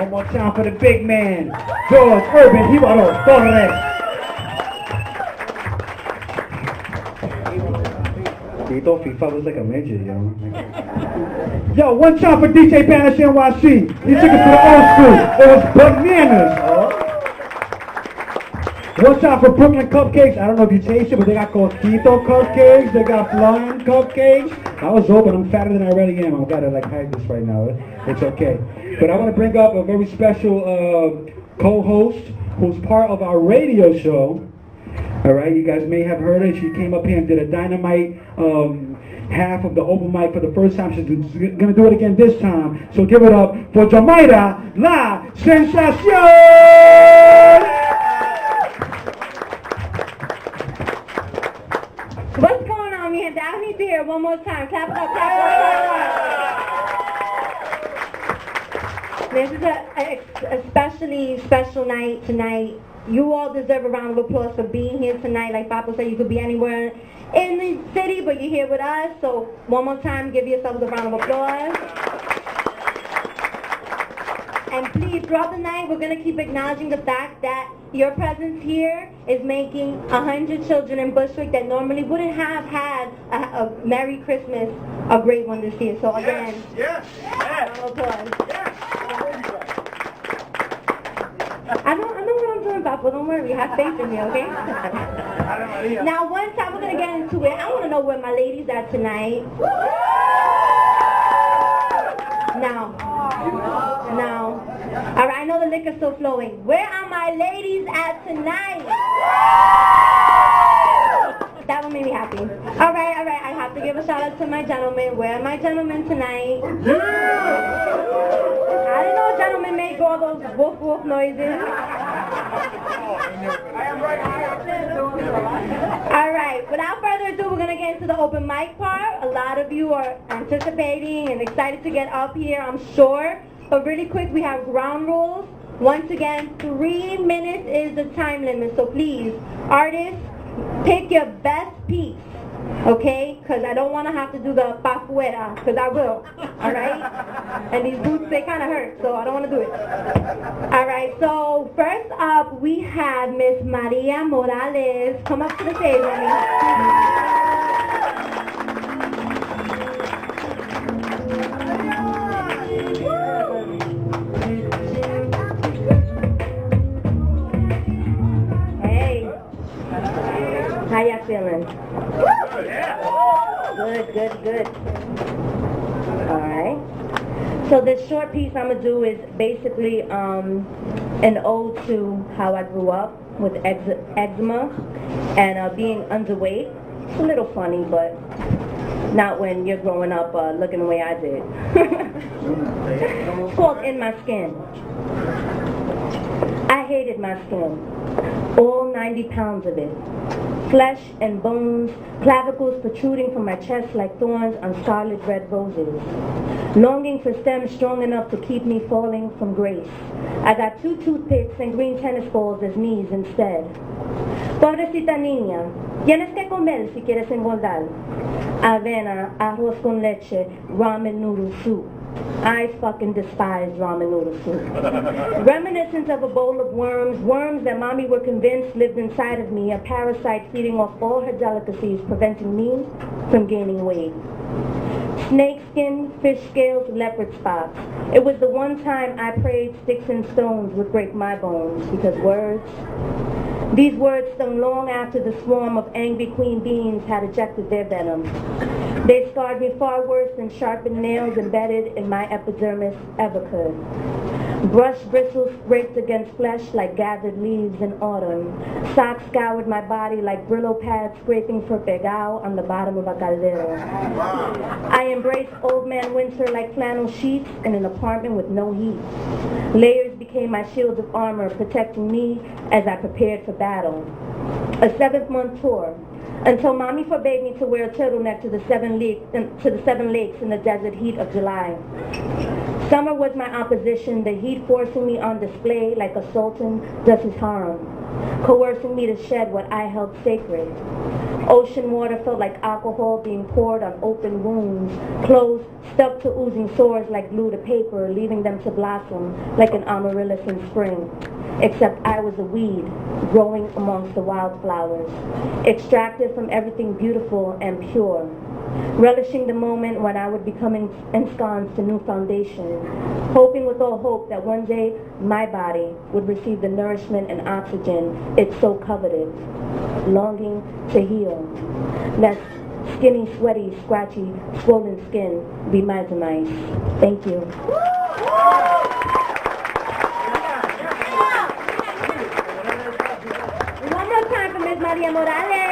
One more time for the big man, George Urban Hibaro Torres. Tito FIFA was like a midget, yo. Yo, one time for DJ Banish NYC. He took it to the old school. It was bananas. One time for Brooklyn Cupcakes. I don't know if you taste it, but they got Costito Cupcakes. They got Flying Cupcakes. I was open. I'm fatter than I really am. I've got to like hide this right now. It's okay. But I want to bring up a very special co-host who's part of our radio show. All right, you guys may have heard her. She came up here and did a dynamite half of the open mic for the first time. She's going to do it again this time. So give it up for Jamaida La Sensacion! What's going on, man? I need to hear it one more time. Clap it up, clap it up. This is a especially special night tonight. You all deserve a round of applause for being here tonight. Like Papa said, you could be anywhere in the city, but you're here with us. So one more time, give yourselves a round of applause. And please, throughout the night, we're going to keep acknowledging the fact that your presence here is making 100 children in Bushwick that normally wouldn't have had a Merry Christmas, a great one this year. So again, yes. round of applause. Yes. I know what I'm doing, Papa. Don't worry. Have faith in me, okay? Now, one time we're going to get into it. I want to know where my ladies at tonight. Now. All right, I know the liquor's still flowing. Where are my ladies at tonight? That one made me happy. All right. I have to give a shout out to my gentlemen. Where are my gentlemen tonight? I didn't know gentlemen make all those woof woof noises. All right, without further ado, we're going to get into the open mic part. A lot of you are anticipating and excited to get up here, I'm sure. But really quick, we have ground rules. Once again, 3 minutes is the time limit. So please, artists, pick your best piece. Okay? Because I don't want to have to do the pa fuera, because I will. All right? And these boots, they kind of hurt, so I don't want to do it. All right, so first up, we have Miss Maria Morales. Come up to the stage, honey. Hey. How y'all feeling? Good. All right. So this short piece I'm gonna do is basically an ode to how I grew up with eczema and being underweight. It's a little funny, but not when you're growing up looking the way I did. It's called In My Skin. I hated my skin, all 90 pounds of it. Flesh and bones, clavicles protruding from my chest like thorns on scarlet red roses. Longing for stems strong enough to keep me falling from grace. I got 2 toothpicks and green tennis balls as knees instead. Pobrecita niña, tienes que comer si quieres engordar. Avena, arroz con leche, ramen noodle soup. I fucking despise ramen noodle soup. Reminiscence of a bowl of worms that mommy were convinced lived inside of me, a parasite feeding off all her delicacies, preventing me from gaining weight. Snake skin, fish scales, leopard spots. It was the one time I prayed sticks and stones would break my bones, because these words stung long after the swarm of angry queen bees had ejected their venom. They scarred me far worse than sharpened nails embedded in my epidermis ever could. Brush bristles scraped against flesh like gathered leaves in autumn. Socks scoured my body like Brillo pads scraping for pegao on the bottom of a caldero. I embraced old man winter like flannel sheets in an apartment with no heat. Layers became my shields of armor, protecting me as I prepared for battle. A 7-month tour, until mommy forbade me to wear a turtleneck to the 7 lakes in the desert heat of July. Summer was my opposition, the heat forcing me on display like a sultan does his harem, coercing me to shed what I held sacred. Ocean water felt like alcohol being poured on open wounds. Clothes stuck to oozing sores like glue to paper, leaving them to blossom like an amaryllis in spring. Except I was a weed, growing amongst the wildflowers, extracted from everything beautiful and pure, relishing the moment when I would become ensconced to new foundation, hoping with all hope that one day my body would receive the nourishment and oxygen it so coveted, longing to heal. Let skinny, sweaty, scratchy, swollen skin be my demise. Thank you. One more time for Ms. Maria Morales.